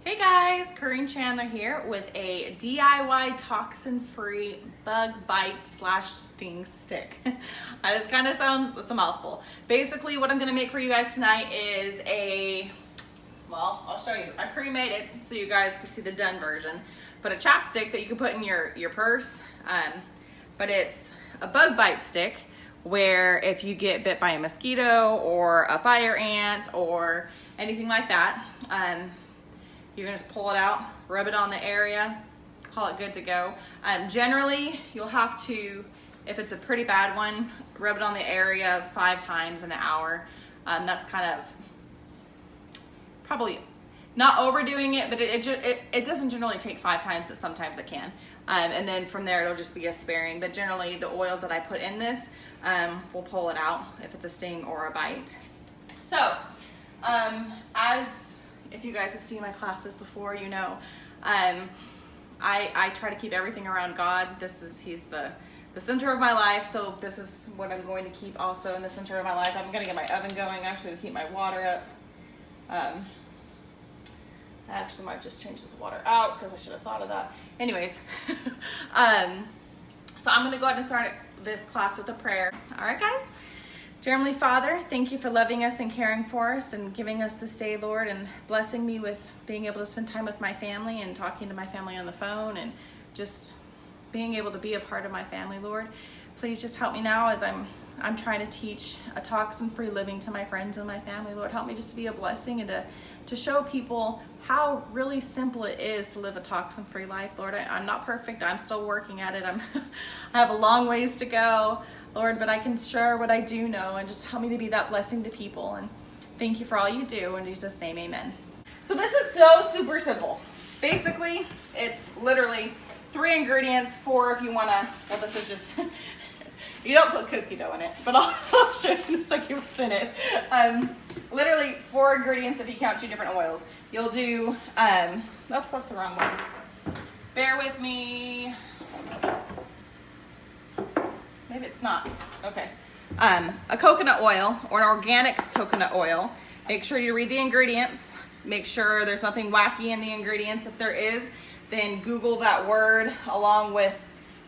Hey guys, Koreen Chandler here with a DIY toxin-free bug bite slash sting stick. This kind of sounds, it's a mouthful. Basically what I'm gonna make for you guys tonight is well, I'll show you. I pre-made it so you guys can see the done version, but a chapstick that you can put in your purse. But it's a bug bite stick where if you get bit by a mosquito or a fire ant or anything like that, you're gonna just pull it out, rub it on the area, call it good to go. Generally, you'll have to, if it's a pretty bad one, rub it on the area 5 times in an hour. That's kind of probably not overdoing it, but it doesn't generally take 5 times, but sometimes it can. And then from there, it'll just be a sparing. But generally, the oils that I put in this will pull it out if it's a sting or a bite. So, if you guys have seen my classes before, you know, I try to keep everything around God. He's the center of my life, so this is what I'm going to keep also in the center of my life. I'm going to get my oven going, actually, to keep my water up. I actually might just change this water out because I should have thought of that. Anyways, so I'm going to go ahead and start this class with a prayer. All right, guys? Dear Heavenly Father, thank you for loving us and caring for us and giving us this day, Lord, and blessing me with being able to spend time with my family and talking to my family on the phone and just being able to be a part of my family, Lord. Please just help me now as I'm trying to teach a toxin-free living to my friends and my family, Lord. Help me just to be a blessing and to show people how really simple it is to live a toxin-free life, Lord. I'm not perfect. I'm still working at it. I have a long ways to go, Lord, but I can share what I do know and just help me to be that blessing to people. And thank you for all you do. In Jesus' name, amen. So this is so super simple. Basically, it's literally 3 ingredients, 4 if you want to, well, this is just, you don't put cookie dough in it, but I'll show you in a second what's in it. Literally 4 ingredients if you count 2 different oils. You'll do, oops, that's the wrong one. Bear with me. Maybe it's not. Okay. A coconut oil or an organic coconut oil. Make sure you read the ingredients. Make sure there's nothing wacky in the ingredients. If there is, then Google that word along with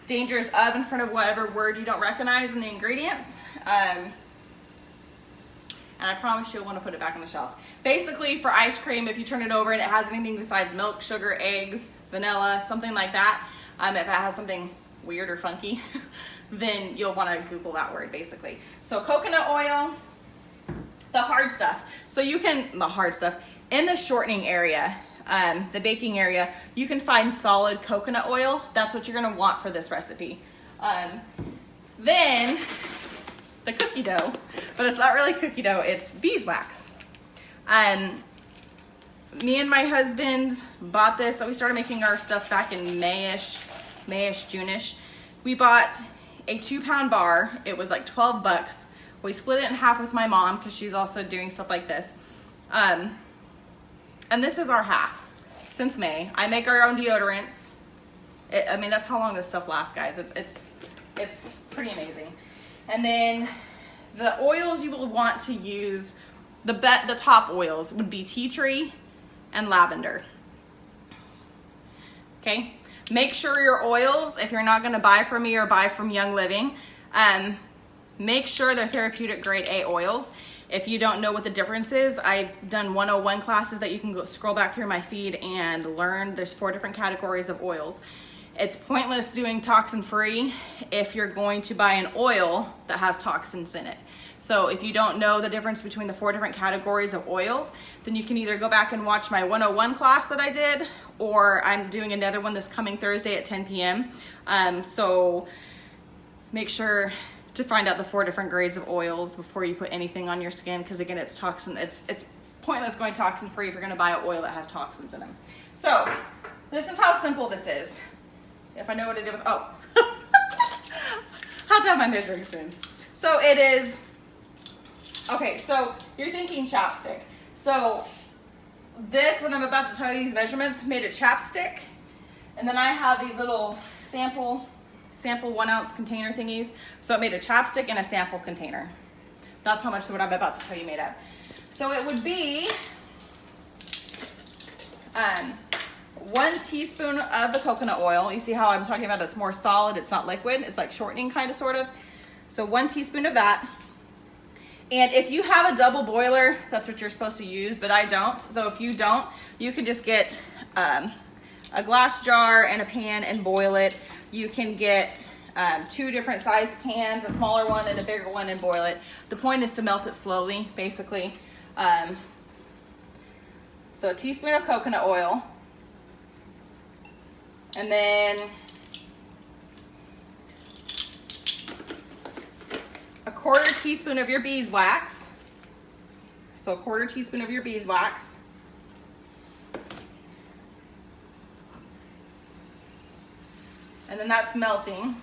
dangerous of in front of whatever word you don't recognize in the ingredients. And I promise you'll want to put it back on the shelf. Basically, for ice cream, if you turn it over and it has anything besides milk, sugar, eggs, vanilla, something like that, if it has something weird or funky, then you'll want to Google that word, basically. So coconut oil, the hard stuff. So you can, the hard stuff, in the shortening area, the baking area, you can find solid coconut oil. That's what you're going to want for this recipe. Then the cookie dough, but it's not really cookie dough, it's beeswax. Me and my husband bought this, so we started making our stuff back in Mayish, June-ish. We bought a 2-pound bar. It was like $12. We split it in half with my mom because she's also doing stuff like this. And this is our half since May. I make our own deodorants. I mean, that's how long this stuff lasts, guys. It's pretty amazing. And then the oils you will want to use, the top oils would be tea tree and lavender. Okay? Make sure your oils, if you're not going to buy from me or buy from Young Living, make sure they're therapeutic grade A oils. If you don't know what the difference is, I've done 101 classes that you can go scroll back through my feed and learn. There's 4 different categories of oils. It's pointless doing toxin-free if you're going to buy an oil that has toxins in it. So if you don't know the difference between the 4 different categories of oils, then you can either go back and watch my 101 class that I did, or I'm doing another one this coming Thursday at 10 p.m. So make sure to find out the 4 different grades of oils before you put anything on your skin, because again, it's toxin. It's pointless going toxin-free if you're going to buy an oil that has toxins in them. So this is how simple this is. If I know what to do with, I have to have my measuring spoons. So it is, okay, so you're thinking chapstick. So this, what I'm about to tell you, these measurements, made a chapstick. And then I have these little sample 1-ounce container thingies. So it made a chapstick and a sample container. That's how much what I'm about to tell you made up. So it would be 1 teaspoon of the coconut oil. You see how I'm talking about it's more solid, it's not liquid, it's like shortening kind of sort of. So 1 teaspoon of that. And if you have a double boiler, that's what you're supposed to use, but I don't. So if you don't, you can just get a glass jar and a pan and boil it. You can get 2 different size pans, a smaller one and a bigger one, and boil it. The point is to melt it slowly, basically. So a teaspoon of coconut oil. And then a 1/4 teaspoon of your beeswax. So a 1/4 teaspoon of your beeswax. And then that's melting.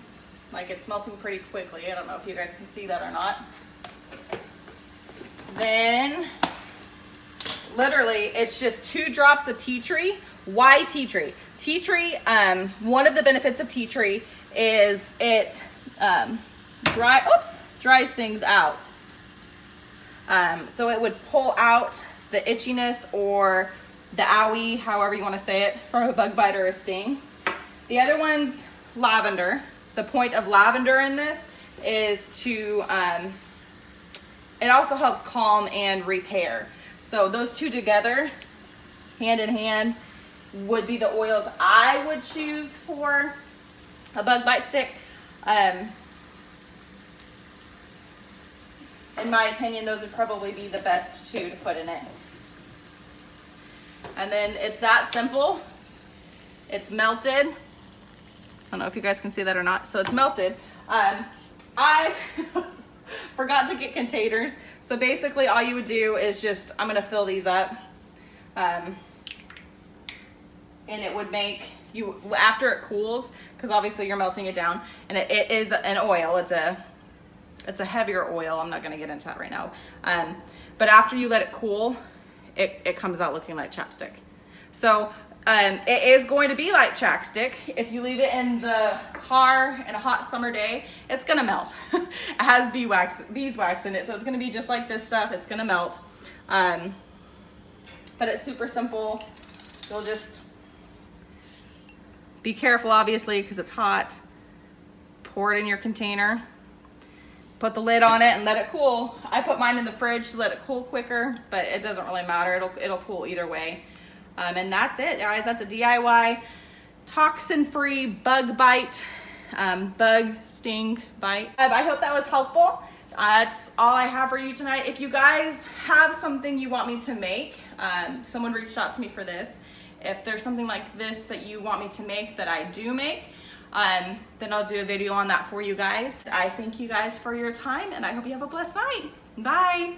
Like, it's melting pretty quickly. I don't know if you guys can see that or not. Then, literally, it's just 2 drops of tea tree. Why tea tree? Tea tree, one of the benefits of tea tree is it dries things out. So it would pull out the itchiness or the owie, however you want to say it, from a bug bite or a sting. The other one's lavender. The point of lavender in this is to, it also helps calm and repair. So those 2 together, hand in hand, would be the oils I would choose for a bug bite stick. In my opinion, those would probably be the best 2 to put in it. And then it's that simple. It's melted. I don't know if you guys can see that or not. So it's melted. I forgot to get containers. So basically all you would do is just, I'm gonna fill these up. And it would make you, after it cools, because obviously you're melting it down, and it is an oil. It's a heavier oil. I'm not going to get into that right now. But after you let it cool, it comes out looking like chapstick. So it is going to be like chapstick. If you leave it in the car in a hot summer day, it's going to melt. It has beeswax in it, so it's going to be just like this stuff. It's going to melt. But it's super simple. You'll just be careful, obviously, because it's hot. Pour it in your container. Put the lid on it and let it cool. I put mine in the fridge to let it cool quicker, but it doesn't really matter. It'll cool either way. And that's it, guys. That's a DIY toxin-free bug bite, bug sting bite. I hope that was helpful. That's all I have for you tonight. If you guys have something you want me to make, someone reached out to me for this. If there's something like this that you want me to make that I do make, then I'll do a video on that for you guys. I thank you guys for your time, and I hope you have a blessed night. Bye.